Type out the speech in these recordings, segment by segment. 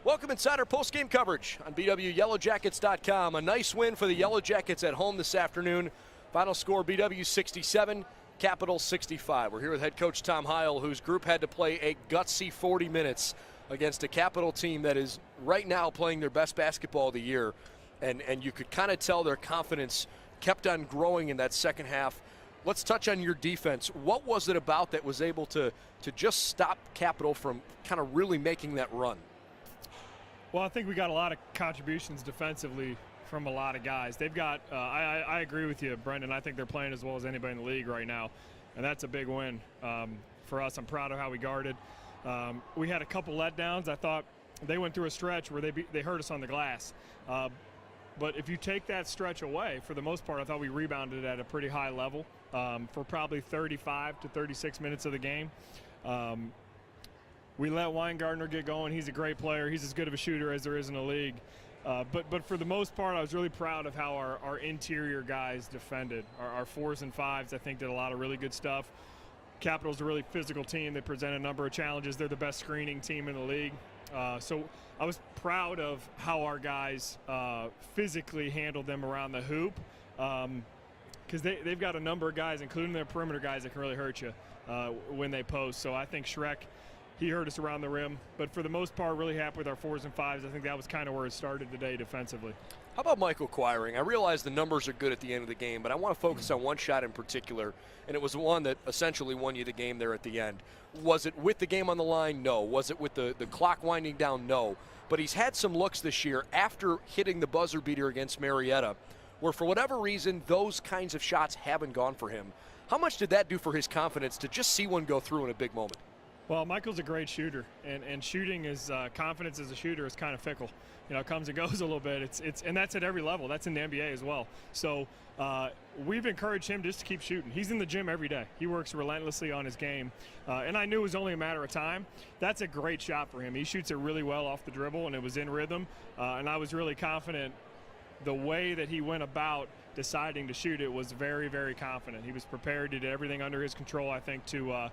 Welcome inside our post-game coverage on BWYellowJackets.com. A nice win for the Yellow Jackets at home this afternoon. Final score, BW 67, Capital 65. We're here with head coach Tom Heil, whose group had to play a gutsy 40 minutes against a Capital team that is right now playing their best basketball of the year. And you could kind of tell their confidence kept on growing in that second half. Let's touch on your defense. What was it about that was able to just stop Capital from kind of really making that run? Well, I think we got a lot of contributions defensively from a lot of guys. They've got, I agree with you, Brendan. I think they're playing as well as anybody in the league right now, and that's a big win for us. I'm proud of how we guarded. We had a couple letdowns. I thought they went through a stretch where they hurt us on the glass. But if you take that stretch away, for the most part, I thought we rebounded at a pretty high level for probably 35 to 36 minutes of the game. We let Weingartner get going. He's a great player. He's as good of a shooter as there is in the league. But for the most part, I was really proud of how our interior guys defended. Our fours and fives, I think, did a lot of really good stuff. Capital's a really physical team. They present a number of challenges. They're the best screening team in the league. So I was proud of how our guys physically handled them around the hoop, because they've got a number of guys, including their perimeter guys, that can really hurt you when they post. So I think Shrek, he hurt us around the rim. But for the most part, really happy with our fours and fives. I think that was kind of where it started today defensively. How about Michael Quiring? I realize the numbers are good at the end of the game, but I want to focus on one shot in particular, and it was the one that essentially won you the game there at the end. Was it with the game on the line? No. Was it with the clock winding down? No. But he's had some looks this year after hitting the buzzer beater against Marietta, where for whatever reason, those kinds of shots haven't gone for him. How much did that do for his confidence to just see one go through in a big moment? Well, Michael's a great shooter, and shooting is confidence as a shooter is kind of fickle. You know, it comes and goes a little bit. And that's at every level. That's in the NBA as well. So we've encouraged him just to keep shooting. He's in the gym every day. He works relentlessly on his game, and I knew it was only a matter of time. That's a great shot for him. He shoots it really well off the dribble, and it was in rhythm. And I was really confident the way that he went about deciding to shoot it was very, very confident. He was prepared. He did everything under his control, I think, to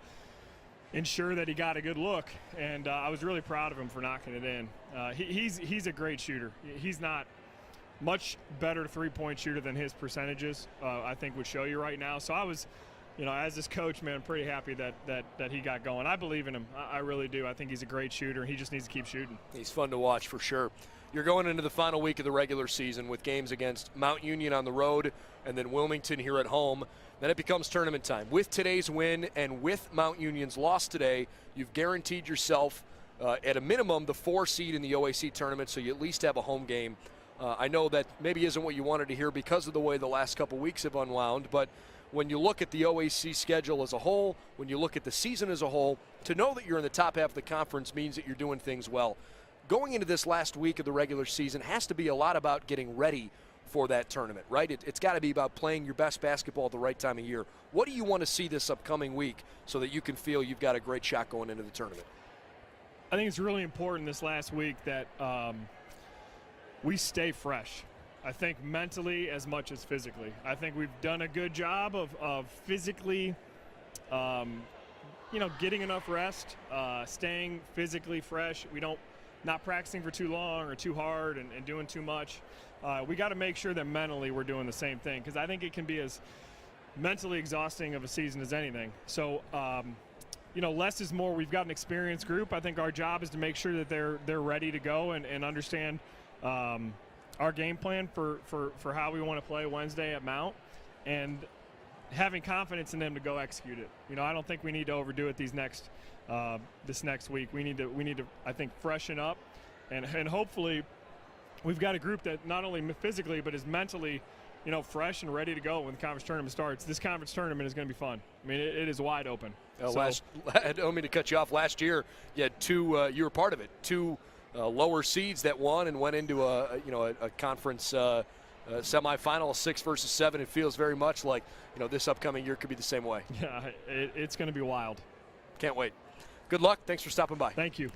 ensure that he got a good look, and I was really proud of him for knocking it in. He's a great shooter. He's not much better three-point shooter than his percentages, I think, would show you right now. So I was, you know, as his coach, man, pretty happy that he got going. I believe in him. I really do. I think he's a great shooter. He just needs to keep shooting. He's fun to watch for sure. You're going into the final week of the regular season with games against Mount Union on the road and then Wilmington here at home. Then it becomes tournament time. With today's win and with Mount Union's loss today, you've guaranteed yourself at a minimum the 4 seed in the OAC tournament, so you at least have a home game. I know that maybe isn't what you wanted to hear because of the way the last couple weeks have unwound, but when you look at the OAC schedule as a whole, when you look at the season as a whole, to know that you're in the top half of the conference means that you're doing things well. Going into this last week of the regular season has to be a lot about getting ready for that tournament, right? It's got to be about playing your best basketball at the right time of year. What do you want to see this upcoming week so that you can feel you've got a great shot going into the tournament? I think it's really important this last week that we stay fresh. I think mentally as much as physically. I think we've done a good job of physically, getting enough rest, staying physically fresh. Not practicing for too long or too hard and doing too much. We got to make sure that mentally we're doing the same thing, because I think it can be as mentally exhausting of a season as anything. So, less is more. We've got an experienced group. I think our job is to make sure that they're ready to go and understand our game plan for how we want to play Wednesday at Mount, and having confidence in them to go execute it. I don't think we need to overdo it this next week. We need to I think, freshen up, and hopefully we've got a group that not only physically but is mentally, fresh and ready to go when the conference tournament starts. This conference tournament is going to be fun. I mean, it is wide open. I don't mean to cut you off. Last year, you had two. You were part of it. Two lower seeds that won and went into a conference semifinal, 6 versus 7. It feels very much like this upcoming year could be the same way. Yeah, it's going to be wild. Can't wait. Good luck. Thanks for stopping by. Thank you.